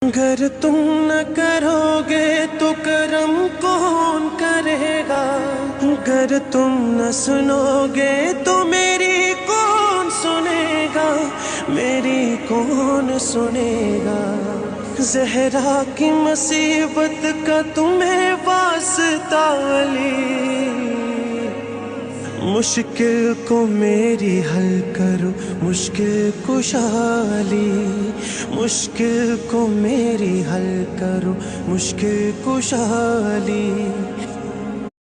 अगर तुम न करोगे तो करम कौन करेगा। अगर तुम न सुनोगे तो मेरी कौन सुनेगा, मेरी कौन सुनेगा। ज़हरा की मुसीबत का तुम्हें वास्ता अली, मुश्किल को मेरी हल करो मुश्किल कुशाली। मुश्किल को मेरी हल करो मुश्किल कुशाली।